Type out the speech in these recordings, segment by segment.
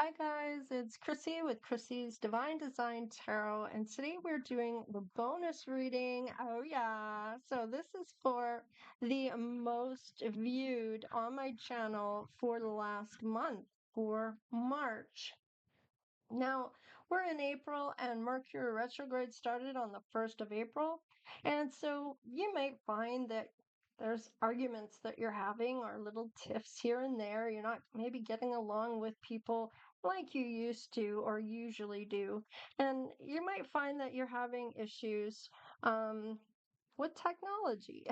Hi guys, it's Chrissy with Chrissy's Divine Design Tarot, and today we're doing the bonus reading. Oh yeah. So this is for the most viewed on my channel for the last month, for March. Now, we're in April and Mercury retrograde started on the 1st of April. And so you might find that there's arguments that you're having or little tiffs here and there. You're not maybe getting along with people like you used to or usually do. And you might find that you're having issues with technology.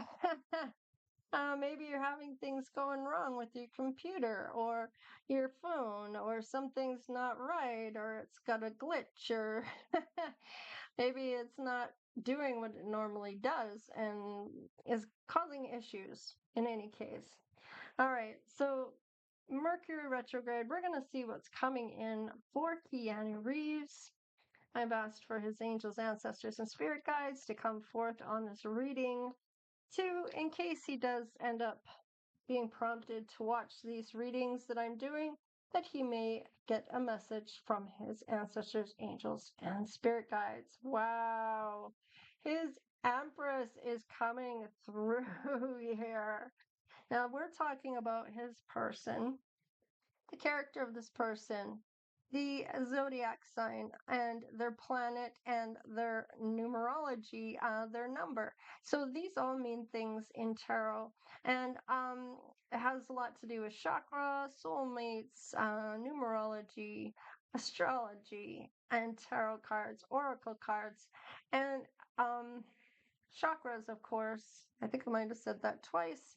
Maybe you're having things going wrong with your computer or your phone, or something's not right, or it's got a glitch, or maybe it's not doing what it normally does and is causing issues in any case. All right, so Mercury retrograde, we're going to see what's coming in for Keanu Reeves. I've asked for his angels, ancestors, and spirit guides to come forth on this reading. Two, in case he does end up being prompted to watch these readings that I'm doing, that he may get a message from his ancestors, angels, and spirit guides. Wow. His Empress is coming through here. Now, we're talking about his person, the character of this person, the zodiac sign, and their planet, and their numerology, their number. So these all mean things in tarot, and it has a lot to do with chakra, soulmates, numerology, astrology, and tarot cards, oracle cards, and chakras, of course. I think I might have said that twice.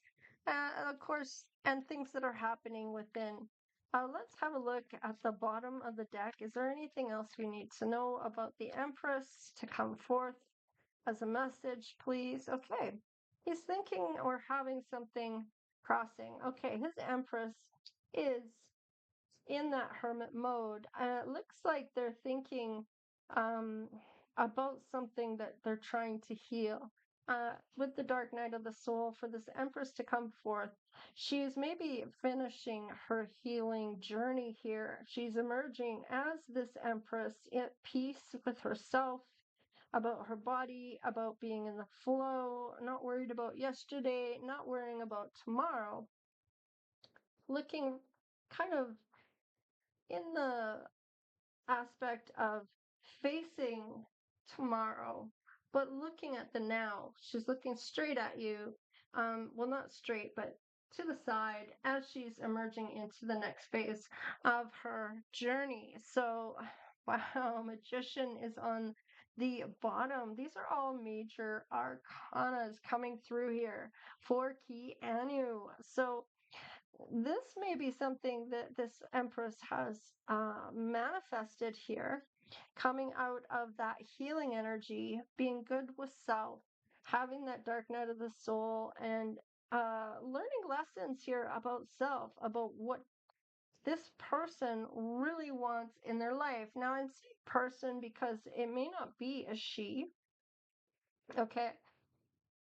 Of course, and things that are happening within. Let's have a look at the bottom of the deck. Is there anything else we need to know about the Empress to come forth as a message, please? Okay. He's thinking or having something crossing. Okay, his Empress is in that hermit mode. It looks like they're thinking um, about something that they're trying to heal. With the dark night of the soul, for this Empress to come forth, she's maybe finishing her healing journey here. She's emerging as this Empress at peace with herself, about her body, about being in the flow, not worried about yesterday, not worrying about tomorrow, looking kind of in the aspect of facing tomorrow, but looking at the now. She's looking straight at you. Well, not straight, but to the side as she's emerging into the next phase of her journey. So, wow, Magician is on the bottom. These are all major arcanas coming through here for Keanu. So, this may be something that this Empress has manifested here, coming out of that healing energy, being good with self, having that dark night of the soul, and learning lessons here about self, about what this person really wants in their life. Now, I'm saying person because it may not be a she, okay?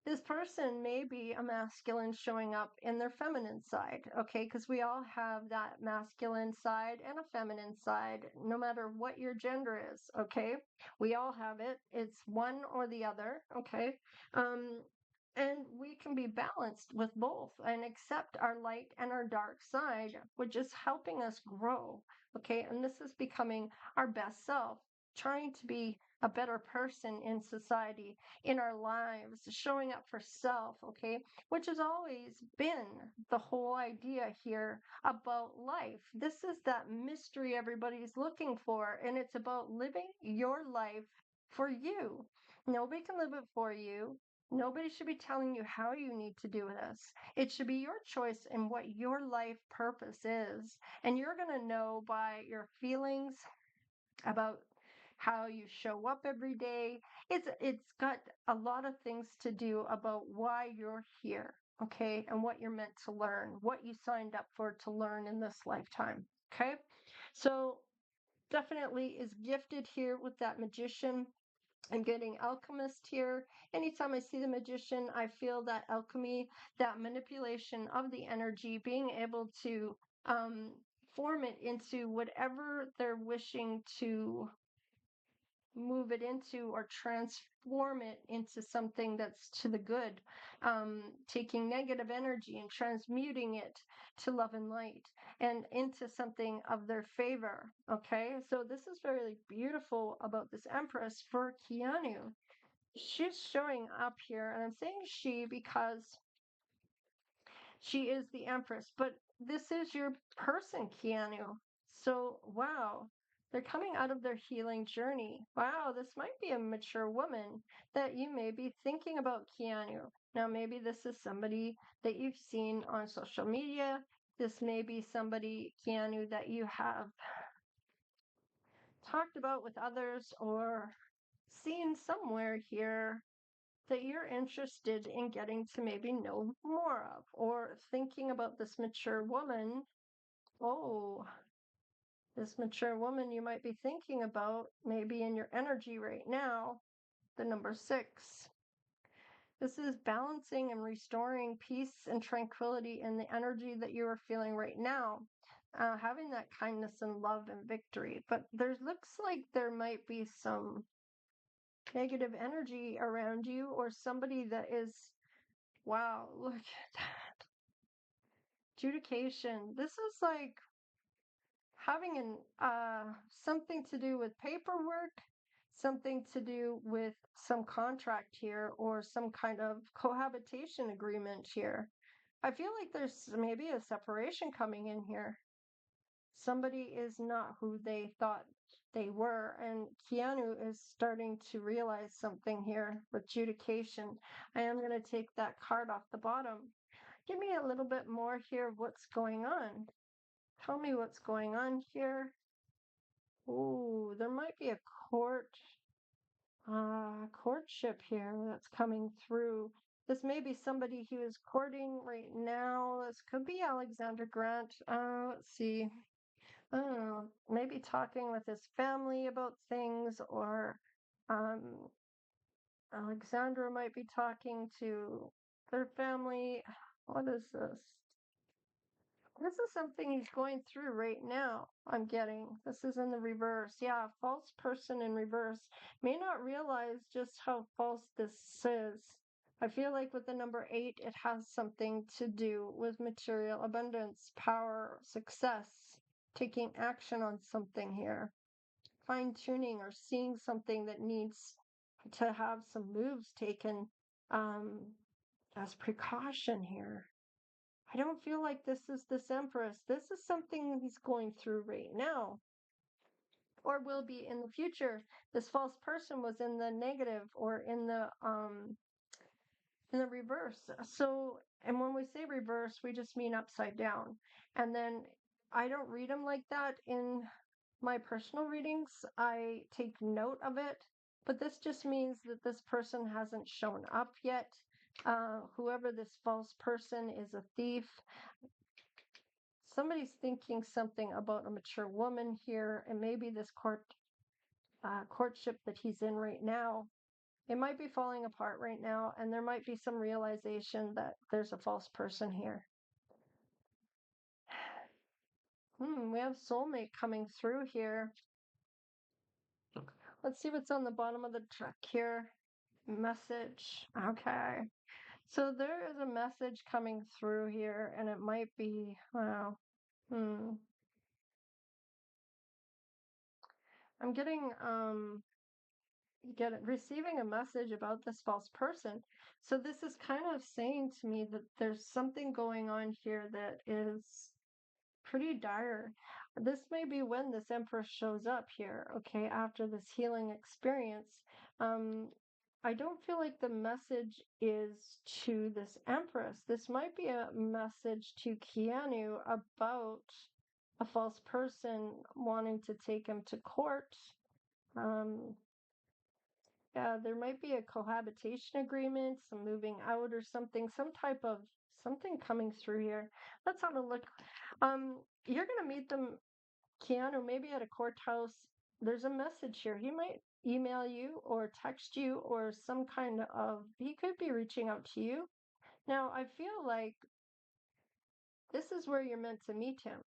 This person may be a masculine showing up in their feminine side, okay? Because we all have that masculine side and a feminine side, no matter what your gender is, okay? We all have it. It's one or the other, okay? And we can be balanced with both and accept our light and our dark side, which is helping us grow, okay? And this is becoming our best self, trying to be a better person in society, in our lives, showing up for self, okay? Which has always been the whole idea here about life. This is that mystery everybody's looking for, and it's about living your life for you. Nobody can live it for you. Nobody should be telling you how you need to do this. It should be your choice and what your life purpose is. And you're going to know by your feelings about how you show up every day. It's got a lot of things to do about why you're here, okay? And what you're meant to learn, what you signed up for to learn in this lifetime, okay? So definitely is gifted here with that Magician. I'm getting alchemist here. Anytime I see the Magician, I feel that alchemy, that manipulation of the energy, being able to transform it into whatever they're wishing to move it into, or transform it into something that's to the good, taking negative energy and transmuting it to love and light and into something of their favor. Okay, so this is very beautiful about this Empress for Keanu. She's showing up here, and I'm saying she because she is the Empress, but this is your person, Keanu. So, wow, they're coming out of their healing journey. Wow, this might be a mature woman that you may be thinking about, Keanu. Now, maybe this is somebody that you've seen on social media. This may be somebody, Keanu, that you have talked about with others or seen somewhere here that you're interested in getting to maybe know more of, or thinking about this mature woman. Oh, this mature woman you might be thinking about, maybe in your energy right now, the number 6. This is balancing and restoring peace and tranquility in the energy that you are feeling right now. Having that kindness and love and victory. But there looks like there might be some negative energy around you, or somebody that is, wow, look at that. Judication. This is like having something to do with paperwork, something to do with some contract here, or some kind of cohabitation agreement here. I feel like there's maybe a separation coming in here. Somebody is not who they thought they were, and Keanu is starting to realize something here with Judication. I am going to take that card off the bottom. Give me a little bit more here of what's going on. Tell me what's going on here. Ooh, there might be a courtship here that's coming through. This may be somebody he was courting right now. This could be Alexander Grant. Let's see. I don't know. Maybe talking with his family about things, or um, Alexandra might be talking to their family. What is this? This is something he's going through right now. I'm getting. This is in the reverse. Yeah, false person in reverse. May not realize just how false this is. I feel like with the number 8, it has something to do with material abundance, power, success, taking action on something here, fine tuning, or seeing something that needs to have some moves taken as precaution here. I don't feel like this is this Empress. This is something he's going through right now, or will be in the future. This false person was in the negative, or in the reverse. So, and when we say reverse, we just mean upside down. And then I don't read them like that in my personal readings. I take note of it, but this just means that this person hasn't shown up yet. Whoever this false person is a thief. Somebody's thinking something about a mature woman here, and maybe this courtship that he's in right now, it might be falling apart right now, and there might be some realization that there's a false person here. We have soulmate coming through here. Let's see what's on the bottom of the deck here. Message. Okay. So there is a message coming through here, and it might be, wow. I'm getting receiving a message about this false person. So this is kind of saying to me that there's something going on here that is pretty dire. This may be when this Empress shows up here, okay, after this healing experience. I don't feel like the message is to this Empress. This might be a message to Keanu about a false person wanting to take him to court. Yeah, there might be a cohabitation agreement, some moving out or something, some type of something coming through here. Let's have a look. You're gonna meet them, Keanu, maybe at a courthouse. There's a message here. He might email you or text you, or some kind of, he could be reaching out to you. Now, I feel like this is where you're meant to meet him.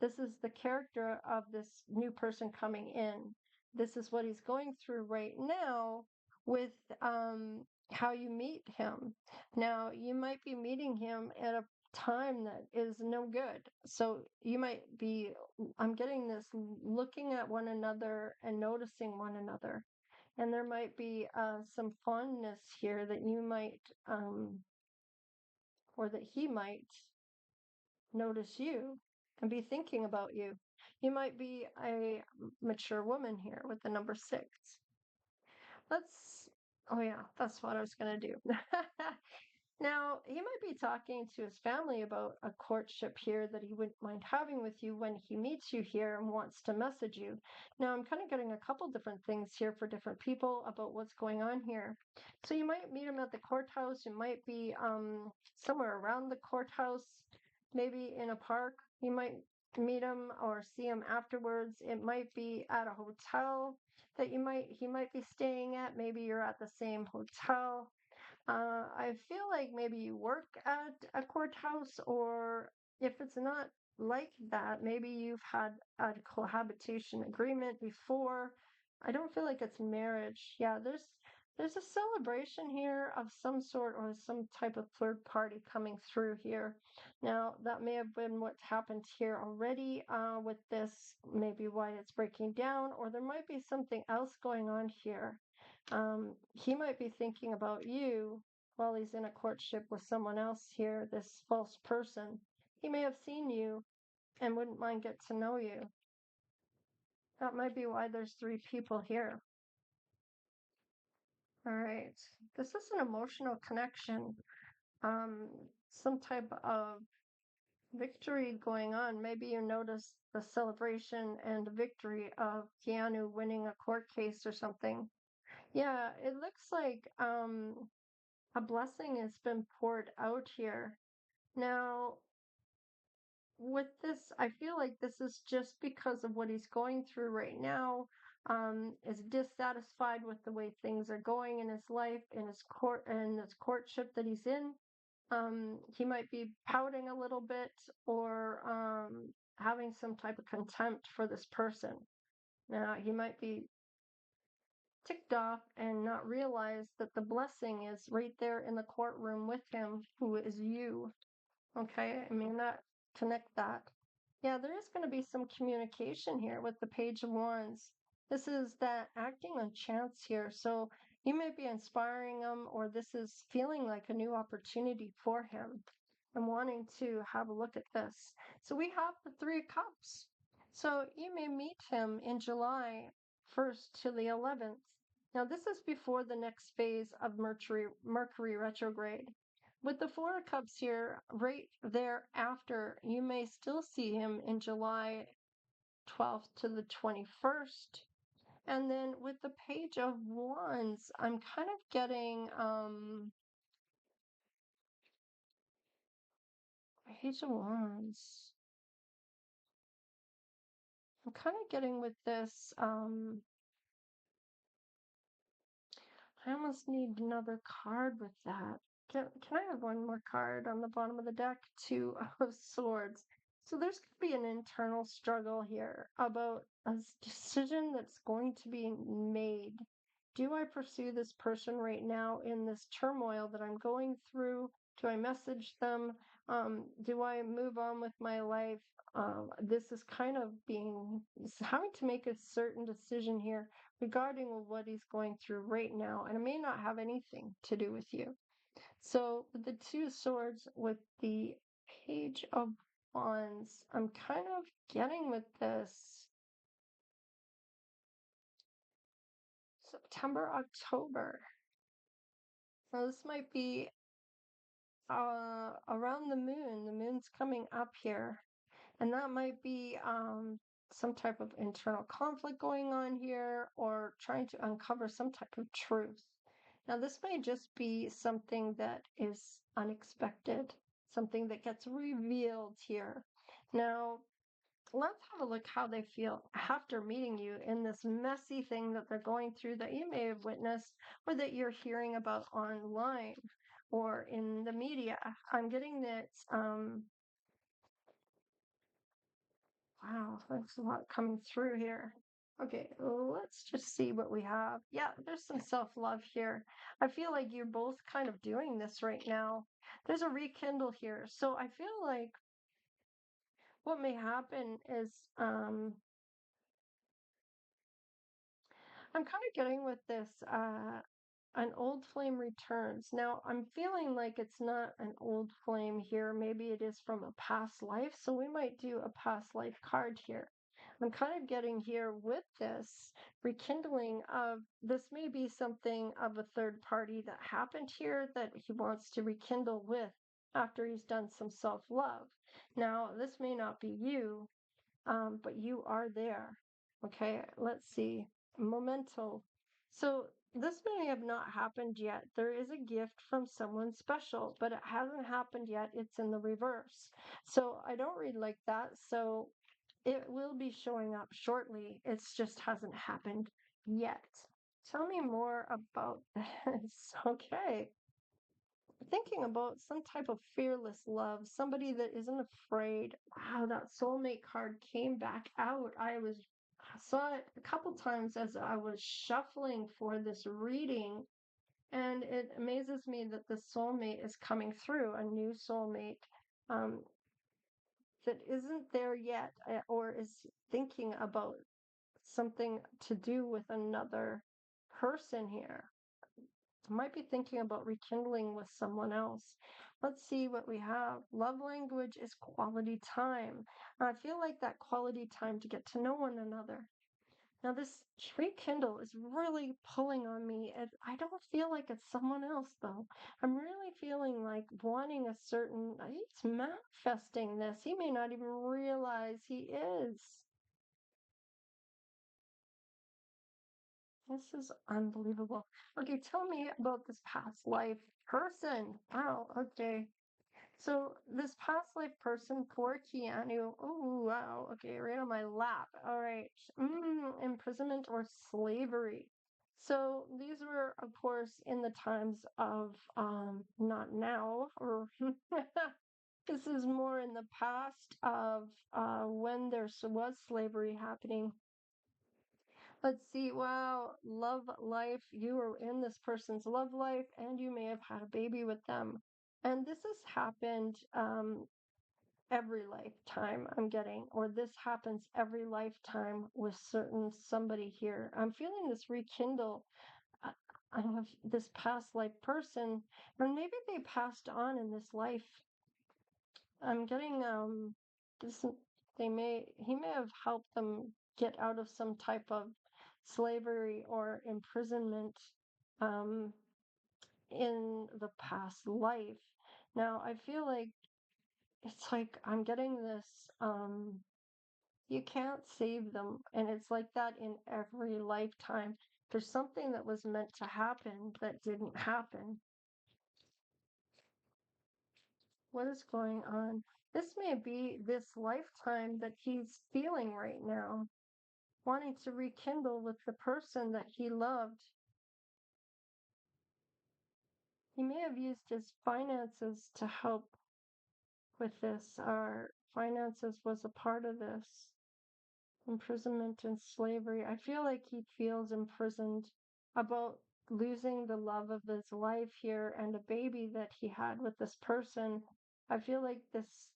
This is the character of this new person coming in. This is what he's going through right now with how you meet him. Now, you might be meeting him at a time that is no good. So you might be, I'm getting this looking at one another and noticing one another. And there might be some fondness here that you might, or that he might notice you and be thinking about you. You might be a mature woman here with the number 6. Let's, oh yeah, that's what I was going to do. Now, he might be talking to his family about a courtship here that he wouldn't mind having with you when he meets you here and wants to message you. Now, I'm kind of getting a couple different things here for different people about what's going on here. So you might meet him at the courthouse. You might be somewhere around the courthouse, maybe in a park. You might meet him or see him afterwards. It might be at a hotel that he might be staying at. Maybe you're at the same hotel. I feel like maybe you work at a courthouse, or if it's not like that, maybe you've had a cohabitation agreement before. I don't feel like it's marriage. Yeah, there's a celebration here of some sort or some type of third party coming through here. Now, that may have been what happened here already with this, maybe why it's breaking down, or there might be something else going on here. He might be thinking about you while he's in a courtship with someone else here, this false person. He may have seen you and wouldn't mind get to know you. That might be why there's 3 people here. All right. This is an emotional connection. Some type of victory going on. Maybe you notice the celebration and victory of Keanu winning a court case or something. Yeah, it looks like a blessing has been poured out here. Now, with this, I feel like this is just because of what he's going through right now. Is dissatisfied with the way things are going in his life, in his courtship that he's in. He might be pouting a little bit or having some type of contempt for this person. Now, he might be ticked off and not realize that the blessing is right there in the courtroom with him, who is you. Okay, I mean that connect that. Yeah, there is going to be some communication here with the Page of Wands. This is that acting on chance here. So you may be inspiring him, or this is feeling like a new opportunity for him. I'm wanting to have a look at this. So we have the 3 of Cups. So you may meet him in July 1st to the 11th. Now this is before the next phase of Mercury retrograde. With the 4 of Cups here, right thereafter, you may still see him in July 12th to the 21st. And then with the Page of Wands, I'm kind of getting Page of Wands. I'm kind of getting with this I almost need another card with that. Can I have one more card on the bottom of the deck? 2 of Swords. So there's going to be an internal struggle here about a decision that's going to be made. Do I pursue this person right now in this turmoil that I'm going through? Do I message them? Do I move on with my life? This is kind of having to make a certain decision here regarding what he's going through right now, and it may not have anything to do with you. So with the 2 of Swords, with the Page of Wands, I'm kind of getting with this September, October. So this might be around the moon. The moon's coming up here. And that might be some type of internal conflict going on here, or trying to uncover some type of truth. Now, this may just be something that is unexpected, something that gets revealed here. Now, let's have a look how they feel after meeting you in this messy thing that they're going through that you may have witnessed or that you're hearing about online or in the media. I'm getting that Wow, there's a lot coming through here. Okay, let's just see what we have. Yeah, there's some self-love here. I feel like you're both kind of doing this right now. There's a rekindle here. So I feel like what may happen is I'm kind of getting with this an old flame returns. Now, I'm feeling like it's not an old flame here. Maybe it is from a past life. So we might do a past life card here. I'm kind of getting here with this rekindling of this may be something of a third party that happened here that he wants to rekindle with after he's done some self-love. Now, this may not be you, but you are there. Okay, let's see. Memento. So this may have not happened yet. There is a gift from someone special, but it hasn't happened yet. It's in the reverse. So I don't read like that. So it will be showing up shortly. It's just hasn't happened yet. Tell me more about this. Okay. Thinking about some type of fearless love, somebody that isn't afraid. Wow, that soulmate card came back out. I saw it a couple times as I was shuffling for this reading, and it amazes me that the soulmate is coming through, a new soulmate um, that isn't there yet or is thinking about something to do with another person here. Might be thinking about rekindling with someone else. Let's see what we have. Love language is quality time. I feel like that quality time to get to know one another. Now, this rekindle is really pulling on me, and I don't feel like it's someone else, though. I'm really feeling like wanting a certain, he's manifesting this. He may not even realize he is. This is unbelievable. Okay, tell me about this past life person. Wow, okay. So this past life person, poor Keanu. Oh, wow. Okay, right on my lap. All right. Imprisonment or slavery. So these were, of course, in the times of not now, or this is more in the past of when there was slavery happening. Let's see. Wow, love life. You were in this person's love life, and you may have had a baby with them. And this has happened every lifetime, I'm getting, or this happens every lifetime with certain somebody here. I'm feeling this rekindle uh, of this past life person, or maybe they passed on in this life. I'm getting this he may have helped them get out of some type of slavery or imprisonment um in the past life. Now I feel like it's like I'm getting this you can't save them, and it's like that in every lifetime. There's something that was meant to happen that didn't happen. What is going on? This may be this lifetime that he's feeling right now, wanting to rekindle with the person that he loved. He may have used his finances to help with this, or finances was a part of this. Imprisonment and slavery. I feel like he feels imprisoned about losing the love of his life here and a baby that he had with this person. I feel like this,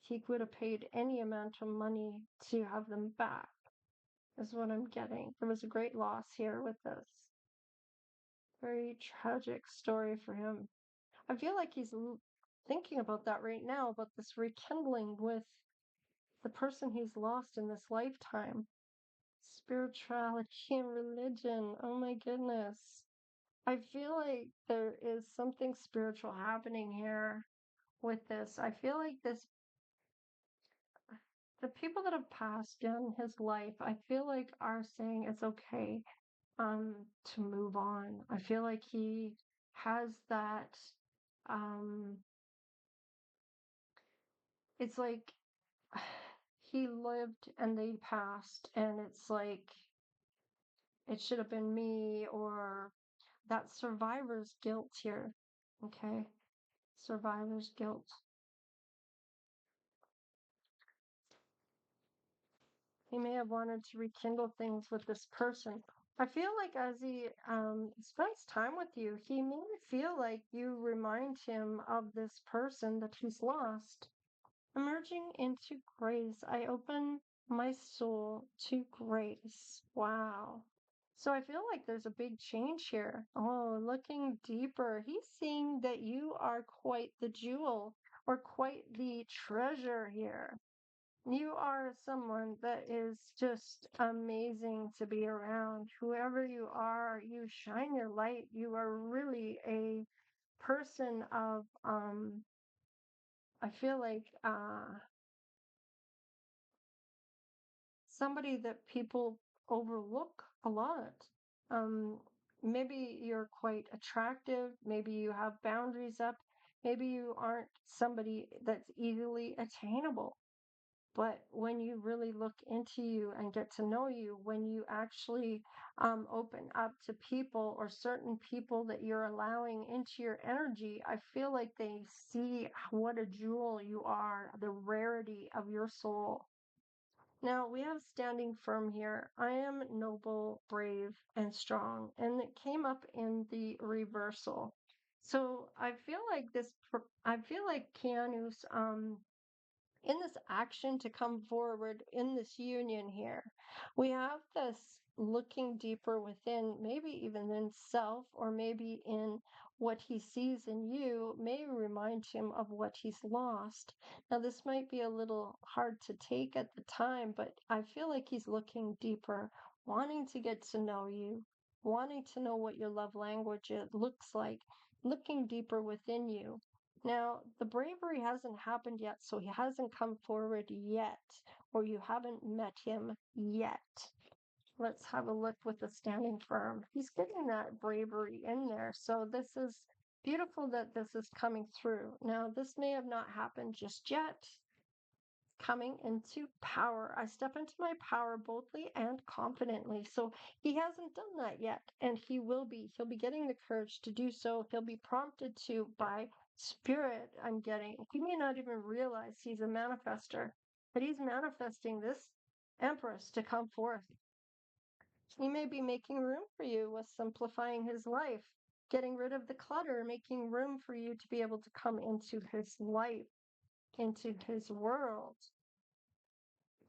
he would have paid any amount of money to have them back, is what I'm getting. There was a great loss here with this. Very tragic story for him. I feel like he's thinking about that right now, about this rekindling with the person he's lost in this lifetime. Spirituality and religion. Oh my goodness. I feel like there is something spiritual happening here with this. I feel like the people that have passed in his life, I feel like are saying it's okay to move on. I feel like he has that um it's like he lived and they passed, and it's like it should have been me, or that survivor's guilt here. Okay. Survivor's guilt. He may have wanted to rekindle things with this person. I feel like as he spends time with you, he may feel like you remind him of this person that he's lost. Emerging into grace, I open my soul to grace. Wow. So I feel like there's a big change here. Oh, looking deeper, he's seeing that you are quite the jewel or quite the treasure here. You are someone that is just amazing to be around. Whoever you are, you shine your light. You are really a person of, I feel like, somebody that people overlook a lot. Um, Maybe you're quite attractive. Maybe you have boundaries up. Maybe you aren't somebody that's easily attainable. But when you really look into you and get to know you, when you actually open up to people or certain people that you're allowing into your energy, I feel like they see what a jewel you are, the rarity of your soul. Now we have standing firm here. I am noble, brave, and strong. And it came up in the reversal. So I feel like Keanu's in this action to come forward in this union here, we have this looking deeper within, maybe even in self, or maybe in what he sees in you, may remind him of what he's lost. Now, this might be a little hard to take at the time, but I feel like he's looking deeper, wanting to get to know you, wanting to know what your love language looks like, looking deeper within you. Now, the bravery hasn't happened yet, so he hasn't come forward yet, or you haven't met him yet. Let's have a look with the standing firm. He's getting that bravery in there. So this is beautiful that this is coming through. Now, this may have not happened just yet. Coming into power. I step into my power boldly and confidently. So he hasn't done that yet, and he will be. He'll be getting the courage to do so. He'll be prompted to by spirit. I'm getting. He may not even realize he's a manifester, but he's manifesting this Empress to come forth. He may be making room for you with simplifying his life, getting rid of the clutter, making room for you to be able to come into his life, into his world.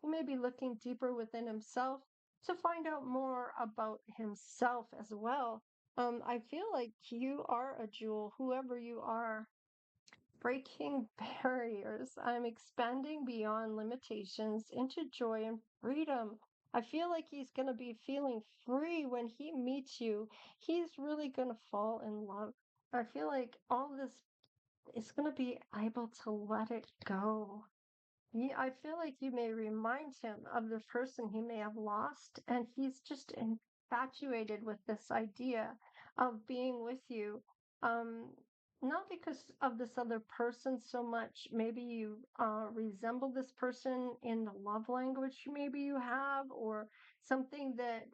He may be looking deeper within himself to find out more about himself as well. I feel like you are a jewel, whoever you are. Breaking barriers. I'm expanding beyond limitations into joy and freedom. I feel like he's going to be feeling free when he meets you. He's really going to fall in love. I feel like all this is going to be able to let it go. Yeah, I feel like you may remind him of the person he may have lost, and he's just infatuated with this idea of being with you. Um, Not because of this other person so much. Maybe you resemble this person in the love language maybe you have, or something that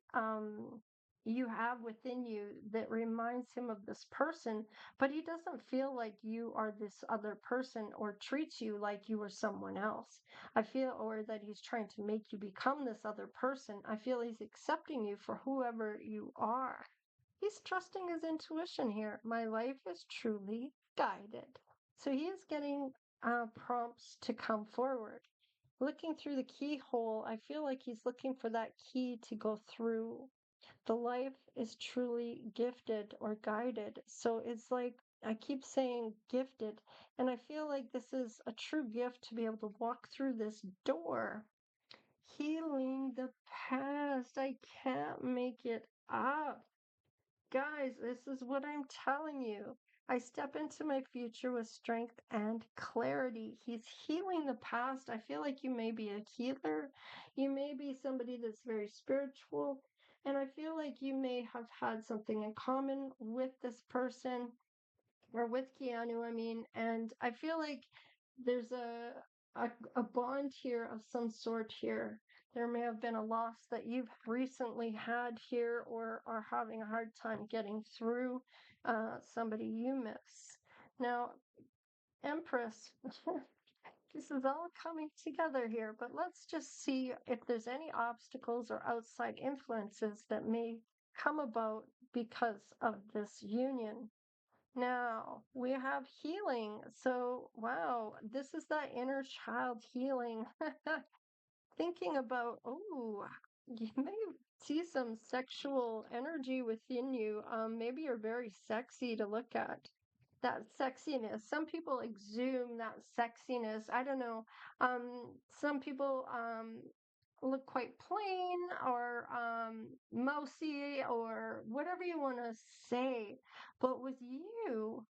you have within you that reminds him of this person, but he doesn't feel like you are this other person or treats you like you are someone else. I feel, or that he's trying to make you become this other person. I feel he's accepting you for whoever you are. He's trusting his intuition here. My life is truly guided. So he is getting prompts to come forward. Looking through the keyhole, I feel like he's looking for that key to go through. The life is truly gifted or guided. So it's like I keep saying gifted, and I feel like this is a true gift to be able to walk through this door. Healing the past. I can't make it up. Guys, this is what I'm telling you. I step into my future with strength and clarity. He's healing the past. I feel like you may be a healer. You may be somebody that's very spiritual. And I feel like you may have had something in common with this person or with Keanu, I mean. And I feel like there's a bond here of some sort here. There may have been a loss that you've recently had here or are having a hard time getting through, somebody you miss. Now, Empress, This is all coming together here, but let's just see if there's any obstacles or outside influences that may come about because of this union. Now we have healing. So, wow, this is that inner child healing. Thinking about, oh, you may see some sexual energy within you. Maybe you're very sexy to look at. That sexiness. Some people exude that sexiness. I don't know. Some people look quite plain or mousy or whatever you want to say. But with you,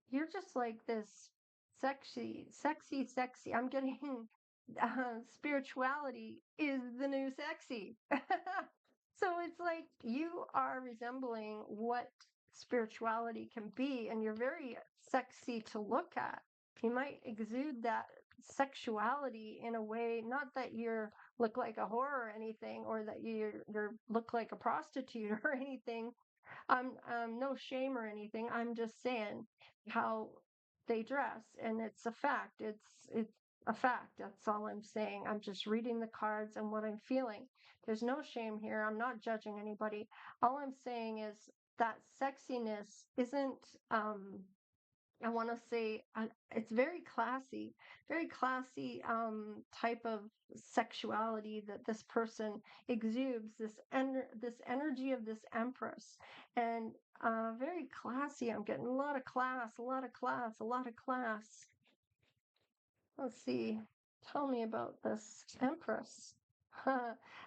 you're just like this sexy, sexy, sexy. I'm getting spirituality is the new sexy. So it's like you are resembling what spirituality can be, and you're very sexy to look at. You might exude that sexuality in a way, not that you look like a whore or anything, or that you look like a prostitute or anything, no shame or anything. I'm just saying how they dress, and it's a fact. It's a fact. That's all I'm saying. I'm just reading the cards and what I'm feeling. There's no shame here. I'm not judging anybody. All I'm saying is that sexiness isn't I want to say it's very classy type of sexuality that this person exudes, this energy of this Empress, and very classy. I'm getting a lot of class, a lot of class, a lot of class. Let's see. Tell me about this Empress.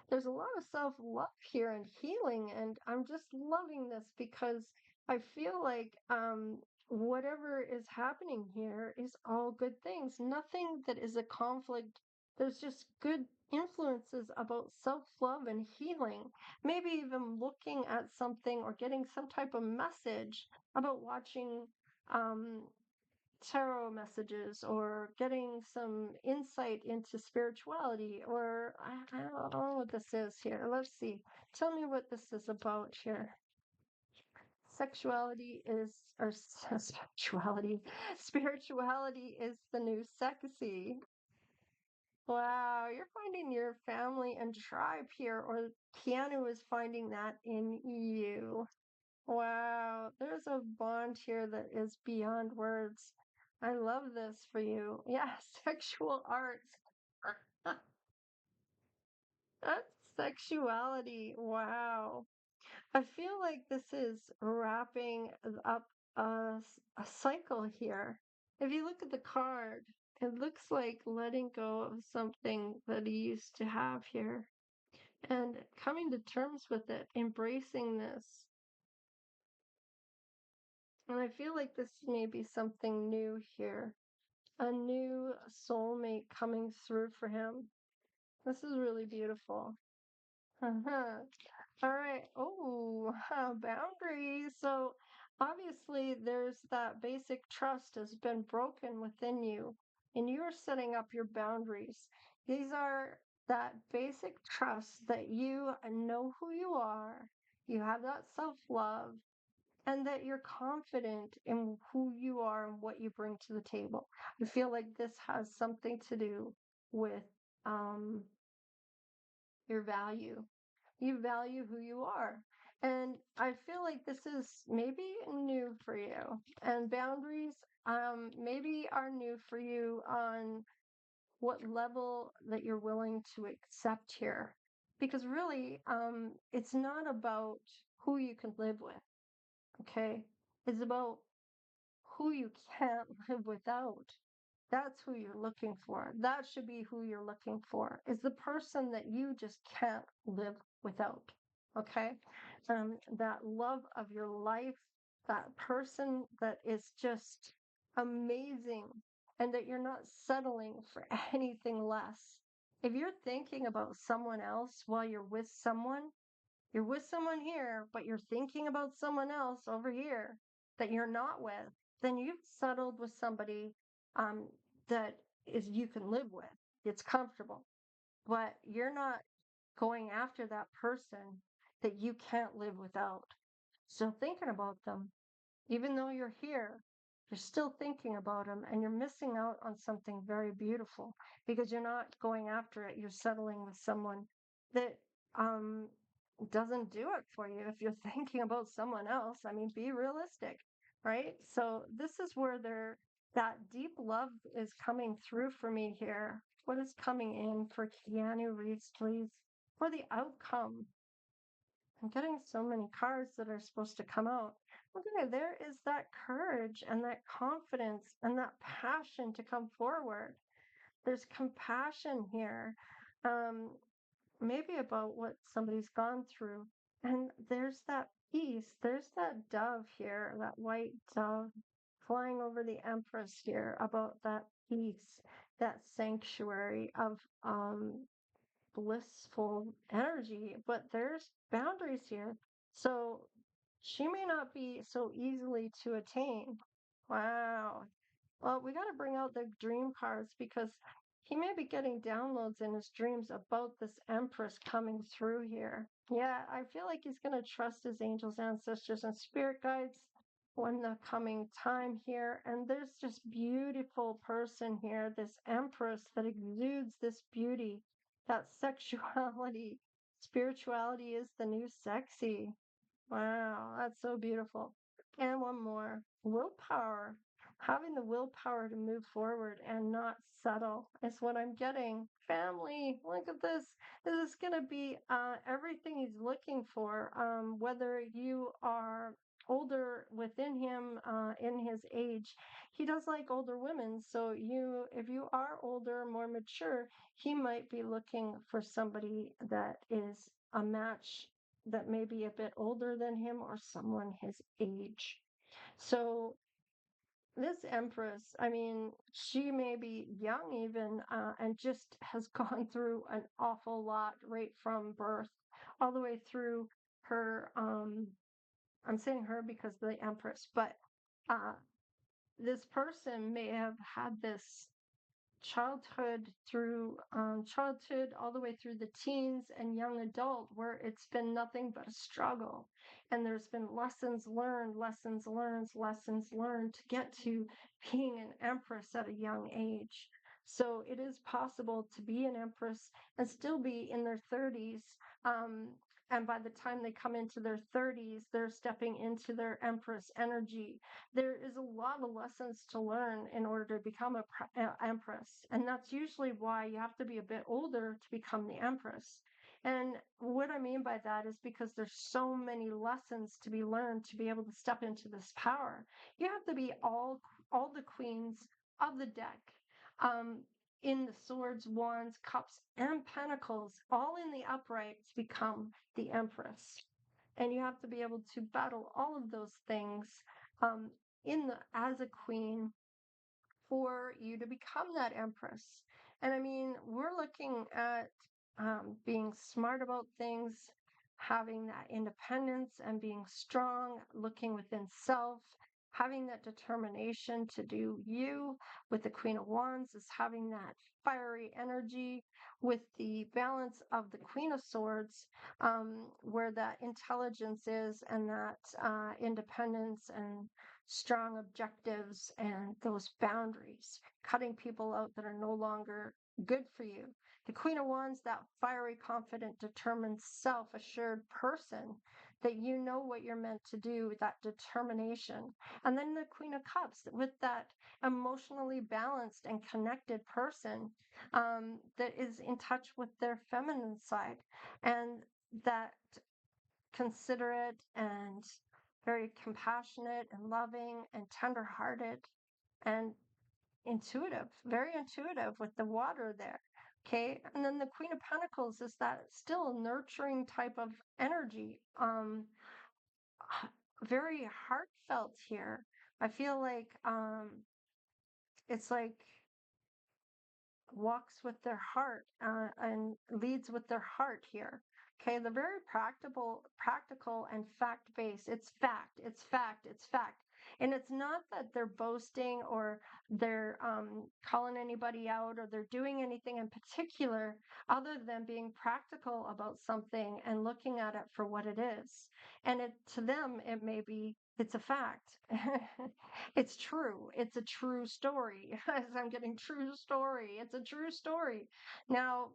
There's a lot of self-love here and healing, and I'm just loving this because I feel like whatever is happening here is all good things. Nothing that is a conflict. There's just good influences about self-love and healing. Maybe even looking at something or getting some type of message about watching um, tarot messages or getting some insight into spirituality, or I don't know what this is here. Let's see. Tell me what this is about here. Sexuality is, or sexuality, spirituality is the new sexy. Wow, you're finding your family and tribe here, or Keanu is finding that in you. Wow, there's a bond here that is beyond words. I love this for you. Yeah, sexual arts. That's sexuality. Wow. I feel like this is wrapping up a cycle here. If you look at the card, it looks like letting go of something that he used to have here and coming to terms with it, embracing this. And I feel like this may be something new here, a new soulmate coming through for him. This is really beautiful. Uh-huh. All right. Oh, boundaries. So obviously, there's that basic trust has been broken within you, and you're setting up your boundaries. These are that basic trust that you know who you are, you have that self love, and that you're confident in who you are and what you bring to the table. I feel like this has something to do with um, your value. You value who you are. And I feel like this is maybe new for you. And boundaries maybe are new for you on what level that you're willing to accept here. Because really, it's not about who you can live with, okay? It's about who you can't live without. That's who you're looking for. That should be who you're looking for, is the person that you just can't live without. Okay? That love of your life, that person that is just amazing, and that you're not settling for anything less. If you're thinking about someone else while you're with someone here, but you're thinking about someone else over here that you're not with, then you've settled with somebody um, that is you can live with. It's comfortable, but you're not going after that person that you can't live without. So thinking about them, even though you're here, you're still thinking about him and you're missing out on something very beautiful because you're not going after it. You're settling with someone that um, doesn't do it for you. If you're thinking about someone else, I mean, be realistic, right? So this is where that deep love is coming through for me here. What is coming in for Keanu Reeves, please? For the outcome. I'm getting so many cards that are supposed to come out. Okay, there is that courage and that confidence and that passion to come forward. There's compassion here, um, maybe about what somebody's gone through. And there's that peace. There's that dove here, that white dove flying over the Empress here about that peace, that sanctuary of blissful energy, but there's boundaries here. So she may not be so easily to attain. Wow. Well, we got to bring out the dream cards because he may be getting downloads in his dreams about this Empress coming through here. Yeah, I feel like he's going to trust his angels, ancestors, and spirit guides when the coming time here. And there's this beautiful person here, this Empress that exudes this beauty, that sexuality. Spirituality is the new sexy. Wow, that's so beautiful. And one more, willpower. Having the willpower to move forward and not settle is what I'm getting. Family, look at this. This is going to be everything he's looking for. Whether you are older within him in his age, he does like older women. So if you are older, more mature, he might be looking for somebody that is a match that may be a bit older than him or someone his age. So this Empress, I mean, she may be young even and just has gone through an awful lot right from birth all the way through her. I'm saying her because of the Empress, but uh, this person may have had this childhood all the way through the teens and young adult where it's been nothing but a struggle, and there's been lessons learned to get to being an Empress at a young age. So it is possible to be an Empress and still be in their 30s, um, and by the time they come into their 30s they're stepping into their Empress energy. There is a lot of lessons to learn in order to become a Empress. And that's usually why you have to be a bit older to become the Empress. And what I mean by that is because there's so many lessons to be learned to be able to step into this power. You have to be all the queens of the deck. Um, in the swords, wands, cups, and pentacles, all in the upright to become the Empress. And you have to be able to battle all of those things um, as a queen for you to become that Empress. And I mean, we're looking at being smart about things, having that independence and being strong, looking within self, having that determination to do you. With the Queen of Wands is having that fiery energy with the balance of the Queen of Swords, where that intelligence is and that independence and strong objectives and those boundaries, cutting people out that are no longer good for you. The Queen of Wands, that fiery, confident, determined, self assured person that you know what you're meant to do, that determination. And then the Queen of Cups, with that emotionally balanced and connected person that is in touch with their feminine side and that considerate and very compassionate and loving and tender-hearted and intuitive, very intuitive with the water there. Okay. And then the Queen of Pentacles is that still nurturing type of energy. Very heartfelt here. I feel like it's like walks with their heart and leads with their heart here. Okay, they're very practical and fact based. It's fact, it's fact, it's fact. And it's not that they're boasting or they're calling anybody out or they're doing anything in particular other than being practical about something and looking at it for what it is. And it to them, it may be it's a fact. It's true. It's a true story. As I'm getting true story. It's a true story. Now,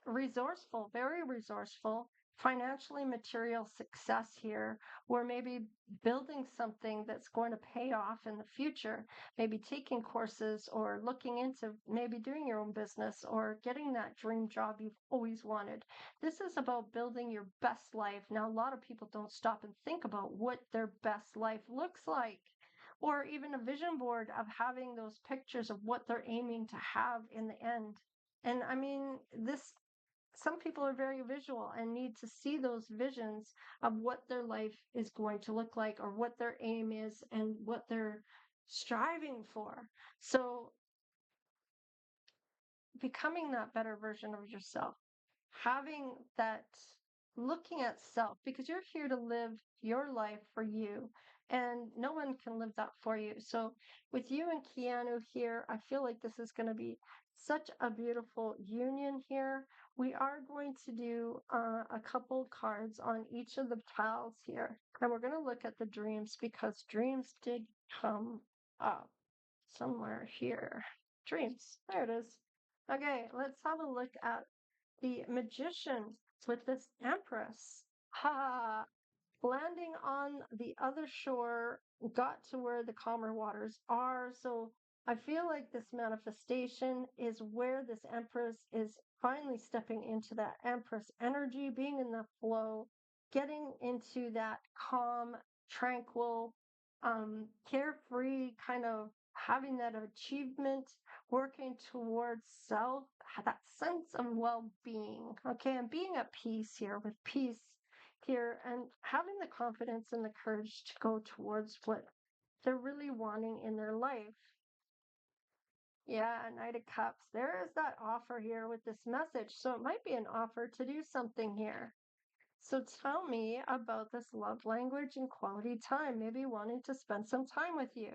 resourceful, very resourceful, financially material success here, or maybe building something that's going to pay off in the future, maybe taking courses or looking into maybe doing your own business or getting that dream job you've always wanted. This is about building your best life. Now, a lot of people don't stop and think about what their best life looks like. Or even a vision board of having those pictures of what they're aiming to have in the end. And I mean, this some people are very visual and need to see those visions of what their life is going to look like or what their aim is and what they're striving for. So, becoming that better version of yourself, having that looking at self, because you're here to live your life for you and no one can live that for you. So with you and Keanu here, I feel like this is going to be such a beautiful union here. We are going to do a couple cards on each of the piles here, and we're going to look at the dreams because dreams did come up somewhere here. Dreams, there it is. Okay, let's have a look at the magician with this Empress. Ha! Landing on the other shore, got to where the calmer waters are. So I feel like this manifestation is where this Empress is finally stepping into that Empress energy, being in the flow, getting into that calm, tranquil, carefree kind of having that achievement, working towards self, that sense of well-being. Okay, and being at peace here with peace here and having the confidence and the courage to go towards what they're really wanting in their life. Yeah, Knight of Cups. There is that offer here with this message. So it might be an offer to do something here. So tell me about this love language and quality time, maybe wanting to spend some time with you.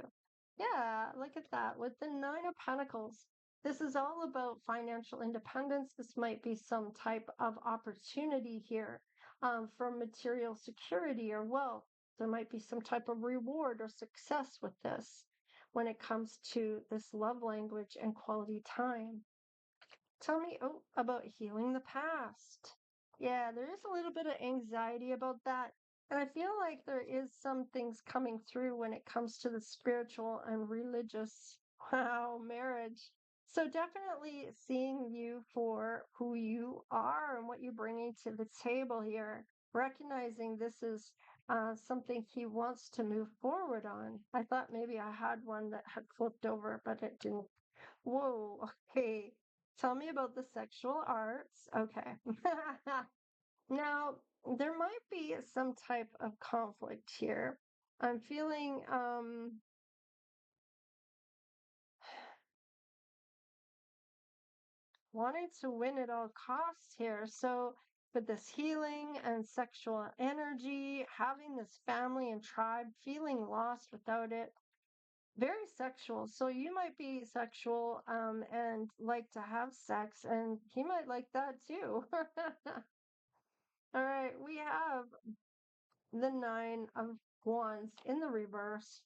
Yeah, look at that with the Nine of Pentacles. This is all about financial independence. This might be some type of opportunity here for material security or wealth. There might be some type of reward or success with this when it comes to this love language and quality time. Tell me about healing the past. Yeah, there is a little bit of anxiety about that. And I feel like there is some things coming through when it comes to the spiritual and religious, wow, marriage. So definitely seeing you for who you are and what you're bringing to the table here, recognizing this is something he wants to move forward on. I thought maybe I had one that had flipped over, but it didn't. Whoa, okay. Tell me about the sexual arts. Okay. Now, there might be some type of conflict here. I'm feeling wanting to win at all costs here. So, with this healing and sexual energy, having this family and tribe, feeling lost without it, very sexual. So you might be sexual and like to have sex, and he might like that too. All right, we have the Nine of Wands in the reverse.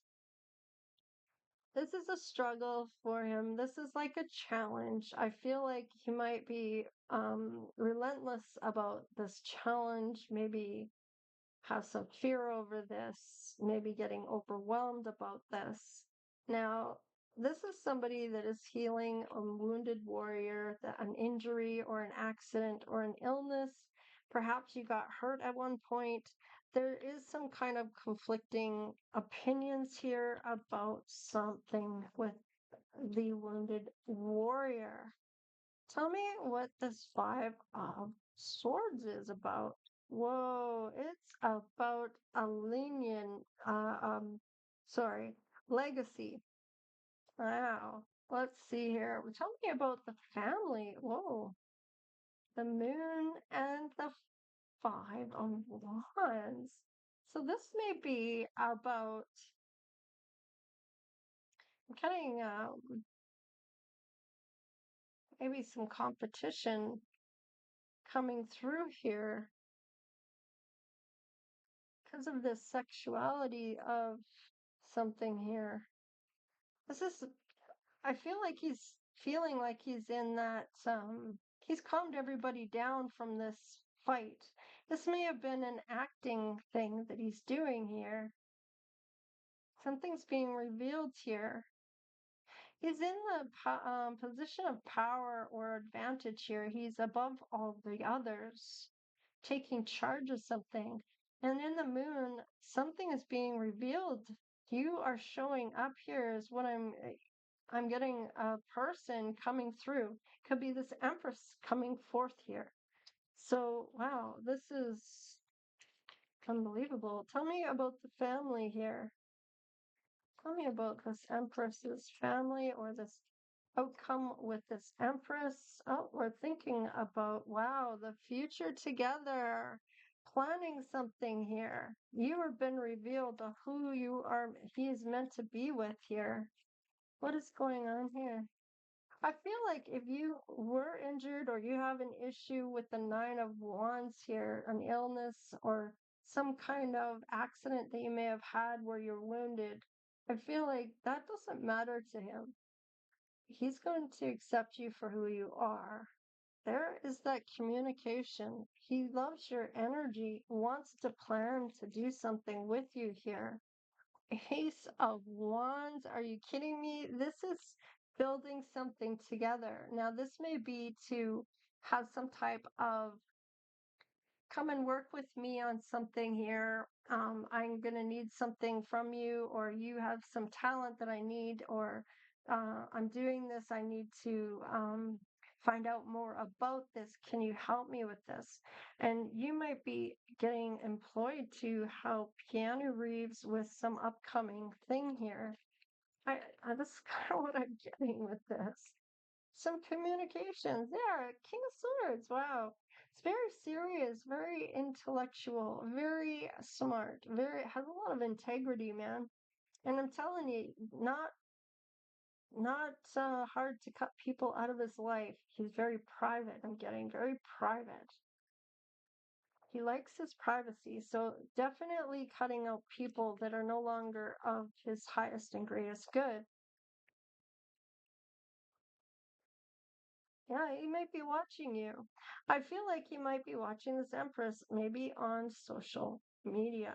This is a struggle for him. This is like a challenge. I feel like he might be relentless about this challenge, maybe have some fear over this, maybe getting overwhelmed about this. Now, this is somebody that is healing a wounded warrior, that an injury or an accident or an illness. Perhaps you got hurt at one point. There is some kind of conflicting opinions here about something with the wounded warrior. Tell me what this Five of Swords is about. Whoa, it's about a sorry, legacy. Wow. Let's see here. Tell me about the family. Whoa, the moon and the Five of Wands. So this may be about I'm getting maybe some competition coming through here because of this sexuality of something here. This is, I feel like he's feeling like he's in that, he's calmed everybody down from this fight. This may have been an acting thing that he's doing here. Something's being revealed here. He's in the position of power or advantage here. He's above all the others, taking charge of something. And in the moon, something is being revealed. You are showing up here is what I'm getting a person coming through. Could be this Empress coming forth here. So, wow, this is unbelievable. Tell me about the family here. Tell me about this Empress's family or this outcome with this Empress. Oh, we're thinking about, wow, the future together, planning something here. You have been revealed of who you are, he is meant to be with here. What is going on here? I feel like if you were injured or you have an issue with the Nine of Wands here, an illness or some kind of accident that you may have had where you're wounded, I feel like that doesn't matter to him. He's going to accept you for who you are. There is that communication. He loves your energy, wants to plan to do something with you here. Ace of Wands. Are you kidding me? This is building something together. Now, this may be to have some type of come and work with me on something here. I'm going to need something from you, or you have some talent that I need, or I'm doing this. I need to find out more about this. Can you help me with this? And you might be getting employed to help Keanu Reeves with some upcoming thing here. This is kind of what I'm getting with this. Some communications. Yeah, King of Swords. Wow. It's very serious, very intellectual, very smart, very has a lot of integrity, man. And I'm telling you, not hard to cut people out of his life. He's very private. I'm getting very private. He likes his privacy, so definitely cutting out people that are no longer of his highest and greatest good. Yeah, he might be watching you. I feel like he might be watching this Empress, maybe on social media.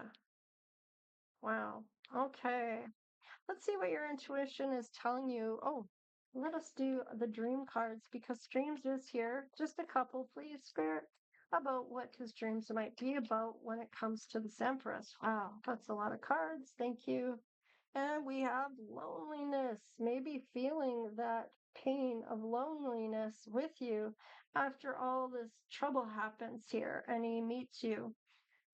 Wow. Okay. Let's see what your intuition is telling you. Oh, let us do the dream cards because dreams is here. Just a couple, please, Spirit, about what his dreams might be about when it comes to this Empress. Wow, that's a lot of cards. Thank you. And we have loneliness, maybe feeling that pain of loneliness with you after all this trouble happens here and he meets you.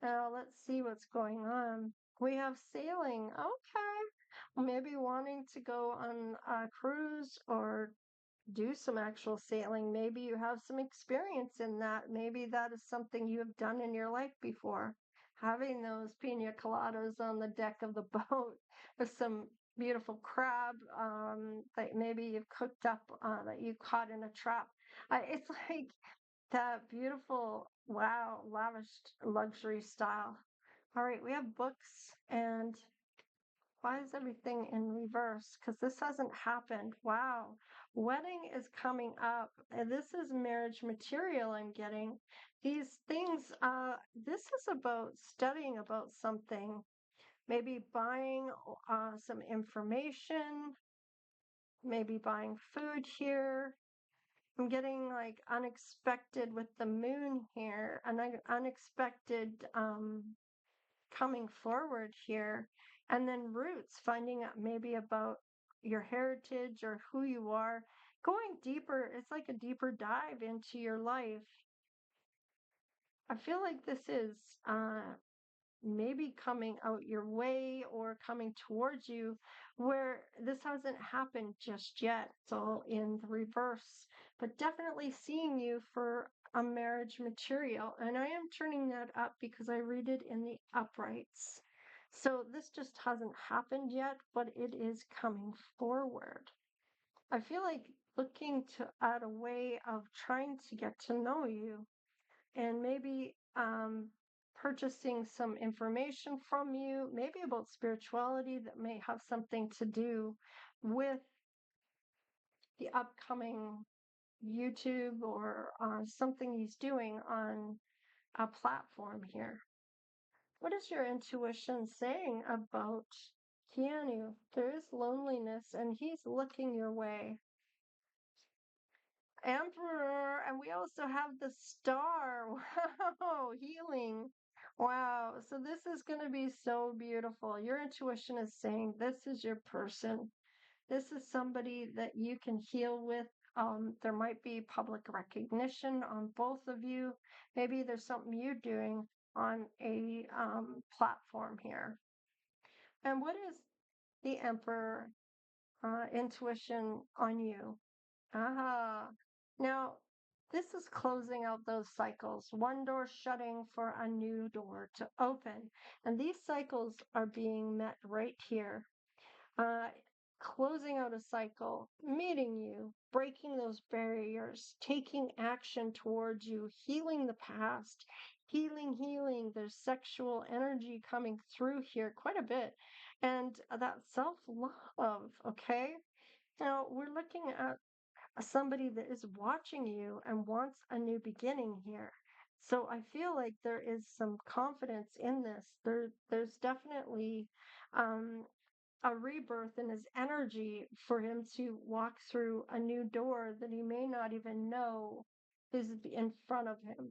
Now, let's see what's going on. We have sailing. Okay. Maybe wanting to go on a cruise or do some actual sailing. Maybe you have some experience in that. Maybe that is something you have done in your life before. Having those pina coladas on the deck of the boat with some beautiful crab that maybe you've cooked up that you caught in a trap. It's like that beautiful, wow, lavished luxury style. All right, we have books and why is everything in reverse? Because this hasn't happened. Wow. Wedding is coming up. And this is marriage material I'm getting. These things, this is about studying about something, maybe buying some information, maybe buying food here. I'm getting like unexpected with the moon here, an unexpected coming forward here, and then roots, finding out maybe about your heritage or who you are, going deeper. It's like a deeper dive into your life. I feel like this is maybe coming out your way or coming towards you where this hasn't happened just yet. It's all in the reverse, but definitely seeing you for a marriage material. And I am turning that up because I read it in the uprights. So this just hasn't happened yet, but it is coming forward. I feel like looking to at a way of trying to get to know you and maybe purchasing some information from you, maybe about spirituality that may have something to do with the upcoming YouTube or something he's doing on a platform here. What is your intuition saying about Keanu? There is loneliness and he's looking your way. Emperor, and we also have the star. Wow, healing. Wow. So this is going to be so beautiful. Your intuition is saying this is your person. This is somebody that you can heal with. There might be public recognition on both of you. Maybe there's something you're doing on a platform here. And what is the Emperor intuition on you? Ah, now this is closing out those cycles, one door shutting for a new door to open. And these cycles are being met right here. Uh, Closing out a cycle, meeting you, breaking those barriers, taking action towards you, healing the past, healing. There's sexual energy coming through here quite a bit. And that self love, okay? Now we're looking at somebody that is watching you and wants a new beginning here. So I feel like there is some confidence in this. There's definitely um, a rebirth in his energy for him to walk through a new door that he may not even know is in front of him.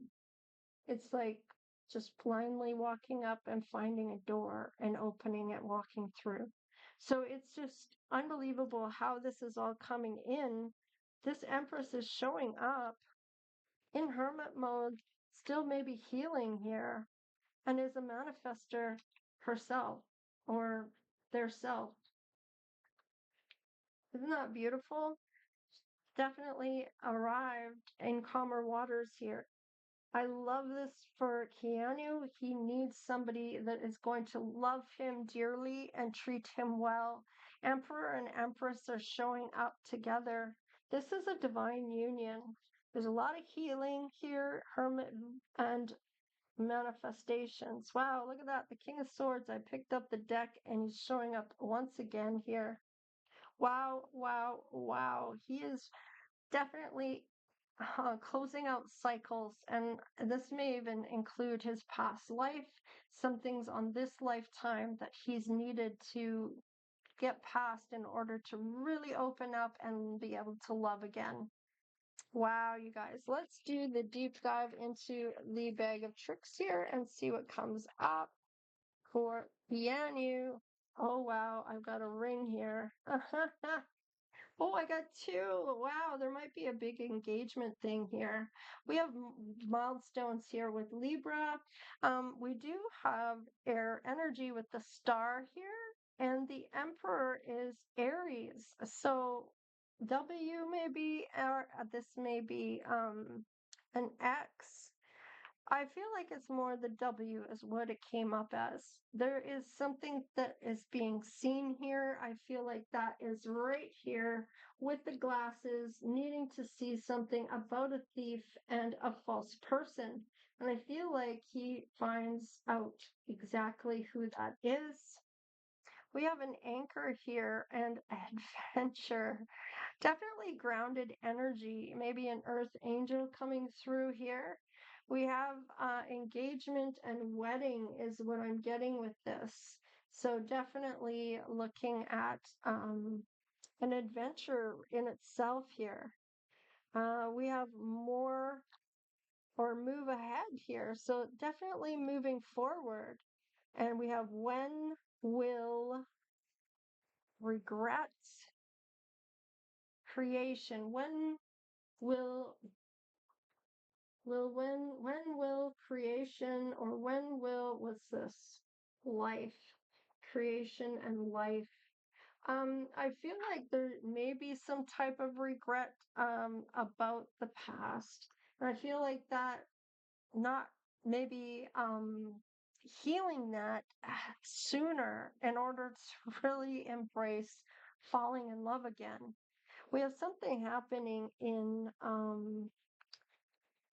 It's like just blindly walking up and finding a door and opening it, walking through. So it's just unbelievable how this is all coming in. This Empress is showing up in hermit mode, still maybe healing here, and is a manifester herself or their self. Isn't that beautiful? Definitely arrived in calmer waters here. I love this for Keanu. He needs somebody that is going to love him dearly and treat him well. Emperor and Empress are showing up together. This is a divine union. There's a lot of healing here, Hermit and manifestations. Wow, look at that. The King of Swords. I picked up the deck and he's showing up once again here. Wow. He is definitely closing out cycles, and this may even include his past life, some things on this lifetime that he's needed to get past in order to really open up and be able to love again. Wow, you guys, let's do the deep dive into the bag of tricks here and see what comes up for Keanu. Oh, wow, I've got a ring here. Oh, I got two. Wow, there might be a big engagement thing here. We have milestones here with Libra. We do have air energy with the star here, and the Emperor is Aries. So W may be, or this may be an X. I feel like it's more the W is what it came up as. There is something that is being seen here. I feel like that is right here with the glasses, needing to see something about a thief and a false person. And I feel like he finds out exactly who that is. We have an anchor here and adventure. Definitely grounded energy, maybe an earth angel coming through here. We have engagement and wedding is what I'm getting with this. So definitely looking at an adventure in itself here. We have more or move ahead here. So definitely moving forward. And we have when will regret creation? Will when will creation or when will what's this life creation and life I feel like there may be some type of regret about the past, and I feel like that not maybe healing that sooner in order to really embrace falling in love again. We have something happening in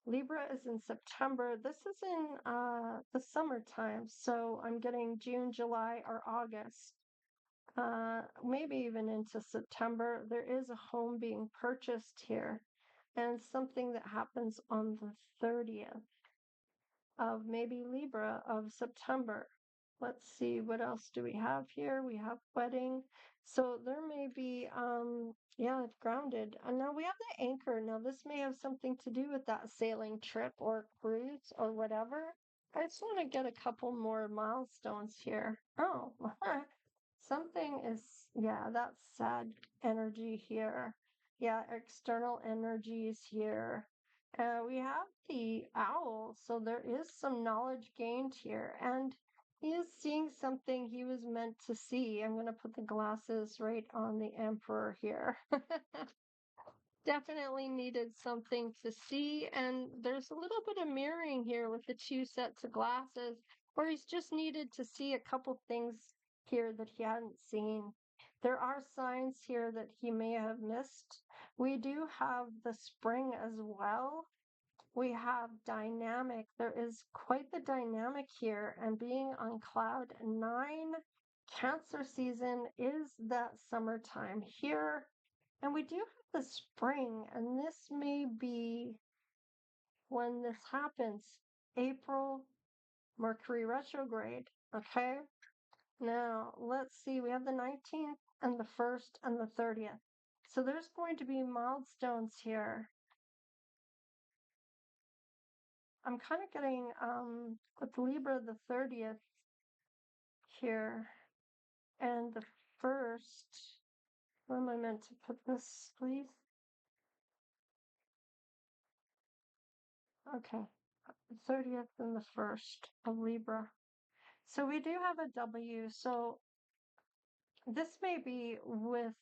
Libra is in September. This is in the summertime. So I'm getting June, July, or August. Maybe even into September. There is a home being purchased here, and something that happens on the 30th of maybe Libra of September. Let's see, what else do we have here? We have wedding. So there may be, yeah, it's grounded. And now we have the anchor. Now this may have something to do with that sailing trip or cruise or whatever. I just want to get a couple more milestones here. Oh, something is, yeah, that's sad energy here. Yeah, external energies here. We have the owl, so there is some knowledge gained here, and he is seeing something he was meant to see. I'm going to put the glasses right on the emperor here. Definitely needed something to see, and there's a little bit of mirroring here with the two sets of glasses, or he's just needed to see a couple things here that he hadn't seen. There are signs here that he may have missed. We do have the spring as well. We have dynamic. There is quite the dynamic here, and being on cloud nine, Cancer season is that summertime here. And we do have the spring, and this may be when this happens April, Mercury retrograde. Okay. Now, let's see. We have the 19th and the 1st and the 30th. So there's going to be milestones here. I'm kind of getting with Libra the 30th here and the 1st. Where am I meant to put this, please? Okay, the 30th and the 1st of Libra. So we do have a W. So this may be with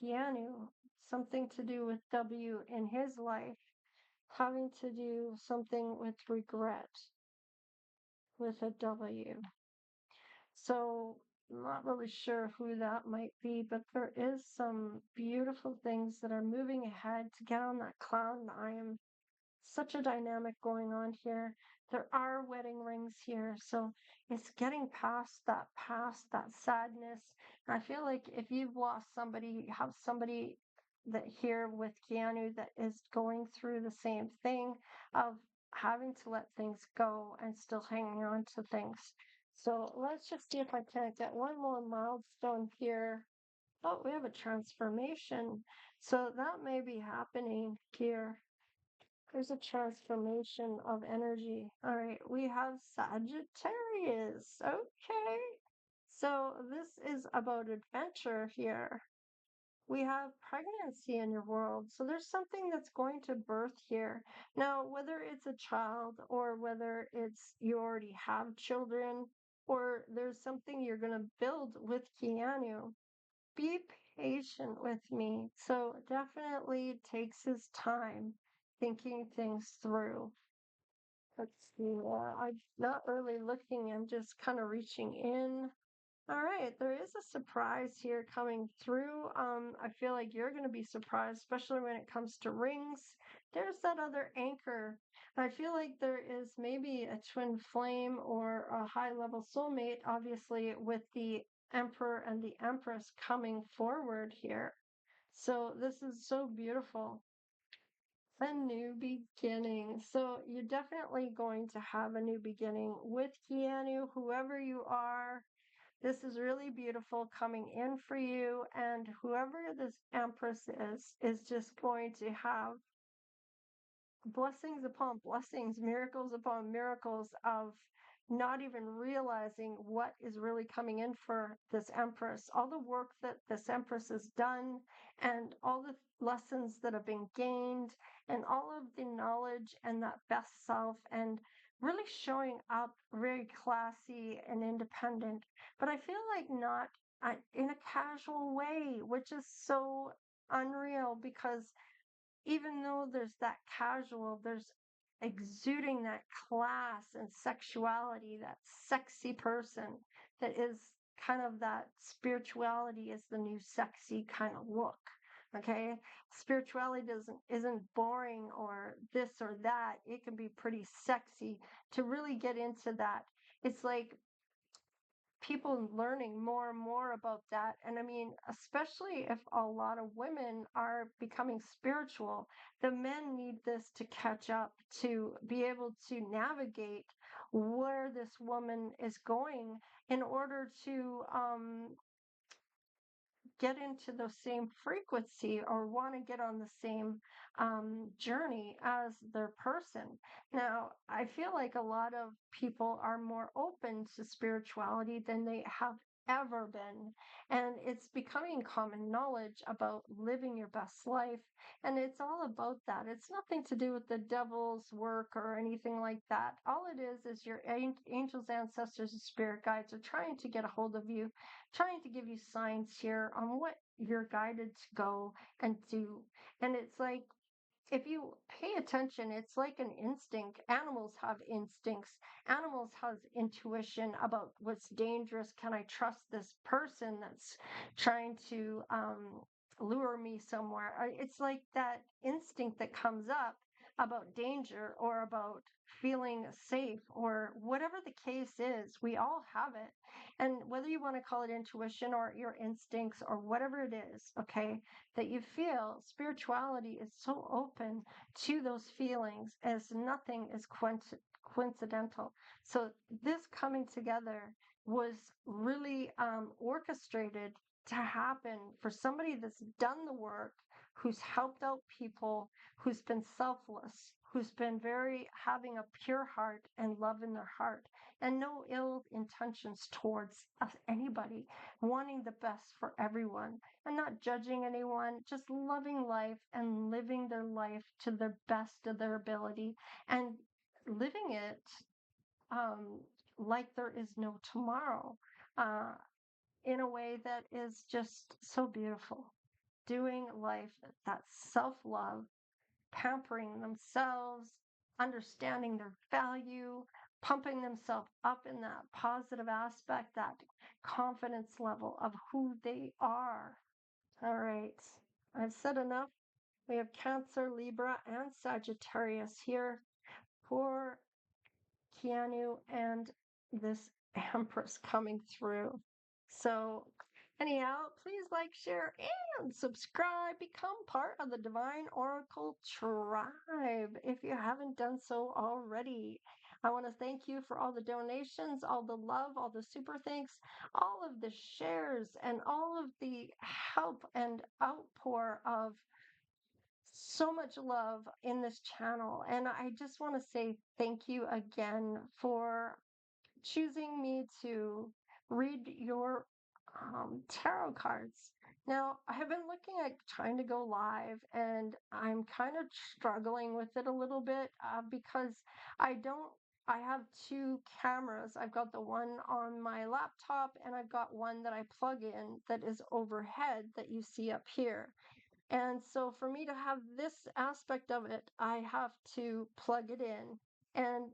Keanu, something to do with W in his life, having to do something with regret with a W. So I'm not really sure who that might be, but there is some beautiful things that are moving ahead to get on that cloud nine. Such a dynamic going on here. There are wedding rings here, so it's getting past that sadness. And I feel like if you've lost somebody, you have somebody that here with Keanu that is going through the same thing of having to let things go and still hanging on to things. So let's just see if I can get one more milestone here. Oh, we have a transformation. So that may be happening here. There's a transformation of energy. All right, we have Sagittarius. Okay. So this is about adventure here. We have pregnancy in your world. So there's something that's going to birth here. Now, whether it's a child or whether it's you already have children or there's something you're going to build with Keanu, be patient with me. So definitely takes his time thinking things through. Let's see. I'm not really looking. I'm just kind of reaching in. All right, there is a surprise here coming through. I feel like you're going to be surprised, especially when it comes to rings. There's that other anchor. I feel like there is maybe a twin flame or a high level soulmate, obviously, with the Emperor and the Empress coming forward here. So this is so beautiful. A new beginning. So you're definitely going to have a new beginning with Keanu, whoever you are. This is really beautiful coming in for you. And whoever this Empress is just going to have blessings upon blessings, miracles upon miracles of not even realizing what is really coming in for this Empress. All the work that this Empress has done and all the lessons that have been gained and all of the knowledge and that best self and really showing up very classy and independent. But I feel like not in a casual way, which is so unreal because even though there's that casual, there's exuding that class and sexuality, that sexy person that is kind of that spirituality is the new sexy kind of look. Okay. Spirituality isn't boring or this or that. It can be pretty sexy to really get into that. It's like people learning more and more about that. And I mean, especially if a lot of women are becoming spiritual, the men need this to catch up to be able to navigate where this woman is going in order to get into the same frequency or want to get on the same journey as their person. Now, I feel like a lot of people are more open to spirituality than they have ever been. And it's becoming common knowledge about living your best life. And it's all about that. It's nothing to do with the devil's work or anything like that. All it is your angels, ancestors, and spirit guides are trying to get a hold of you, trying to give you signs here on what you're guided to go and do. And it's like, if you pay attention, it's like an instinct. Animals have instincts. Animals have intuition about what's dangerous. Can I trust this person that's trying to lure me somewhere? It's like that instinct that comes up about danger or about feeling safe or whatever the case is. We all have it. And whether you want to call it intuition or your instincts or whatever it is, okay, that you feel, spirituality is so open to those feelings as nothing is coincidental. So this coming together was really orchestrated to happen for somebody that's done the work, who's helped out people, who's been selfless, who's been very having a pure heart and love in their heart and no ill intentions towards anybody, wanting the best for everyone and not judging anyone, just loving life and living their life to the best of their ability and living it um, like there is no tomorrow, uh, in a way that is just so beautiful. Doing life, that self love, pampering themselves, understanding their value, pumping themselves up in that positive aspect, that confidence level of who they are. All right, I've said enough. We have Cancer, Libra, and Sagittarius here for Keanu and this Empress coming through. So, anyhow, please like, share, and subscribe. Become part of the Divine Oracle tribe if you haven't done so already. I want to thank you for all the donations, all the love, all the super thanks, all of the shares, and all of the help and outpour of so much love in this channel. And I just want to say thank you again for choosing me to read your tarot cards. Now, I have been looking at trying to go live, and I'm kind of struggling with it a little bit because I don't. I have two cameras. I've got the one on my laptop, and I've got one that I plug in that is overhead that you see up here. And so for me to have this aspect of it, I have to plug it in. And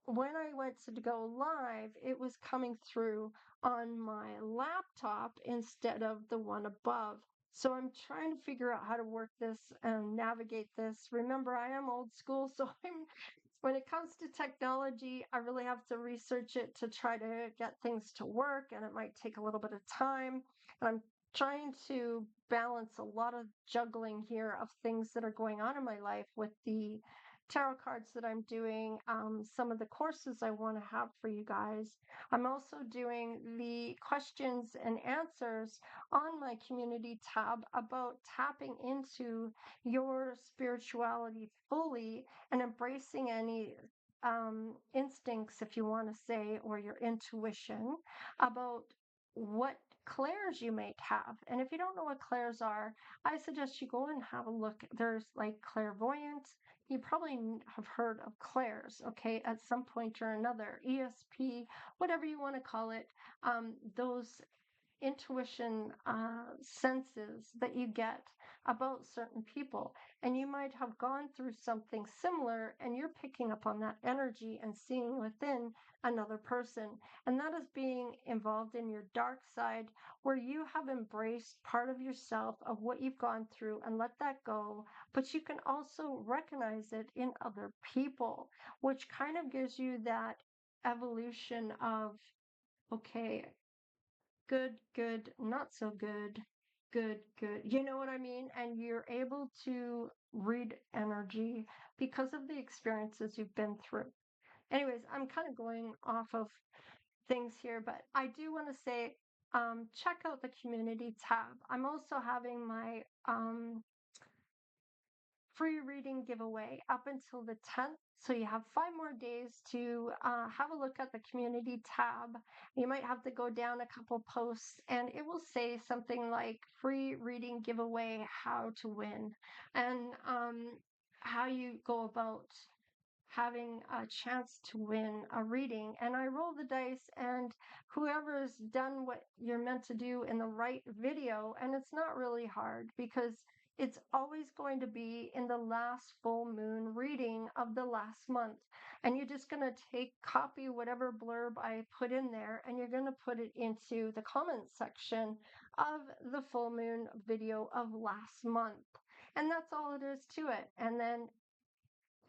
when I went to go live, it was coming through on my laptop instead of the one above. So I'm trying to figure out how to work this and navigate this. Remember, I am old school, so when it comes to technology, I really have to research it to try to get things to work, and it might take a little bit of time. And I'm trying to balance a lot of juggling here of things that are going on in my life with the tarot cards that I'm doing, some of the courses I want to have for you guys. I'm also doing the questions and answers on my community tab about tapping into your spirituality fully and embracing any instincts, if you want to say, or your intuition about what clairs you might have. And if you don't know what clairs are, I suggest you go and have a look. There's like clairvoyant. You probably have heard of clairs, okay, at some point or another, ESP, whatever you want to call it. Those intuition senses that you get about certain people. And you might have gone through something similar and you're picking up on that energy and seeing within another person. And that is being involved in your dark side where you have embraced part of yourself of what you've gone through and let that go. But you can also recognize it in other people, which kind of gives you that evolution of, okay, good, good, not so good, good, good. You know what I mean? And you're able to read energy because of the experiences you've been through. Anyways, I'm kind of going off of things here, but I do want to say, check out the community tab. I'm also having my free reading giveaway up until the 10th. So you have 5 more days to have a look at the community tab. You might have to go down a couple posts and it will say something like free reading giveaway, how to win, and how you go about having a chance to win a reading. And I roll the dice, and whoever's done what you're meant to do in the right video, and it's not really hard because it's always going to be in the last full moon reading of the last month. And you're just going to copy whatever blurb I put in there, and you're going to put it into the comments section of the full moon video of last month. And that's all it is to it. And then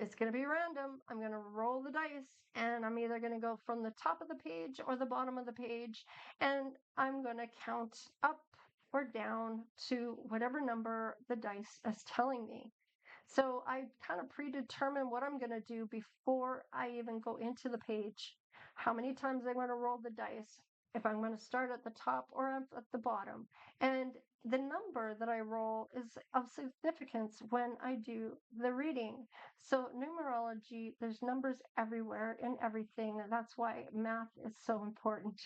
it's going to be random. I'm going to roll the dice and I'm either going to go from the top of the page or the bottom of the page, and I'm going to count up or down to whatever number the dice is telling me. So I kind of predetermine what I'm going to do before I even go into the page, how many times I'm going to roll the dice, if I'm going to start at the top or at the bottom. And the number that I roll is of significance when I do the reading. So numerology, there's numbers everywhere in everything. And that's why math is so important.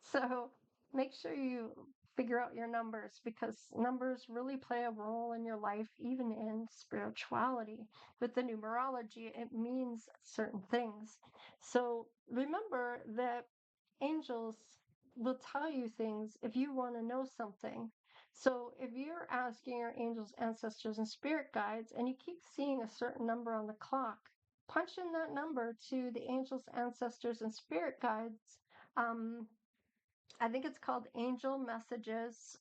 So make sure you figure out your numbers because numbers really play a role in your life, even in spirituality. With the numerology, it means certain things. So remember that angels will tell you things if you want to know something. So if you're asking your angels, ancestors, and spirit guides, and you keep seeing a certain number on the clock, punch in that number to the angels, ancestors, and spirit guides. Um, I think it's called Angel Messages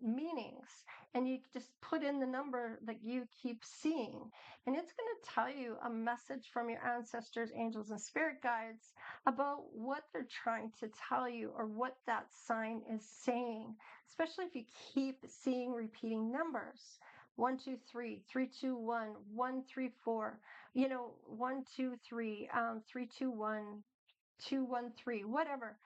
Meanings. And you just put in the number that you keep seeing. And it's going to tell you a message from your ancestors, angels, and spirit guides about what they're trying to tell you or what that sign is saying, especially if you keep seeing repeating numbers. 1, 2, 3, 3, 2, 1, 1, 3, 4, 1, 2, 3, 3, 2, 1, 213, whatever.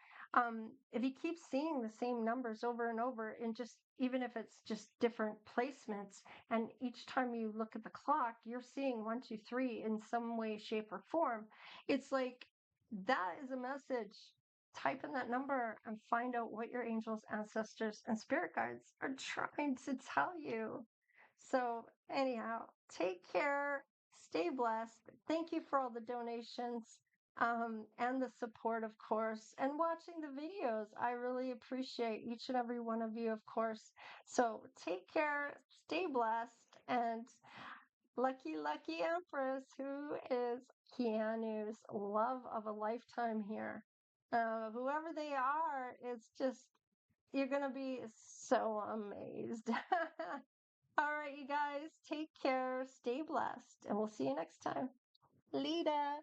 If you keep seeing the same numbers over and over, and just even if it's just different placements, and each time you look at the clock, you're seeing 123 in some way, shape, or form, it's like that is a message. Type in that number and find out what your angels, ancestors, and spirit guides are trying to tell you. So, anyhow, take care, stay blessed. Thank you for all the donations and the support, of course, and watching the videos. I really appreciate each and every one of you, of course. So take care, stay blessed, and lucky, lucky Empress, who is Keanu's love of a lifetime here. Whoever they are, it's just, you're going to be so amazed. All right, you guys, take care, stay blessed, and we'll see you next time. Lita.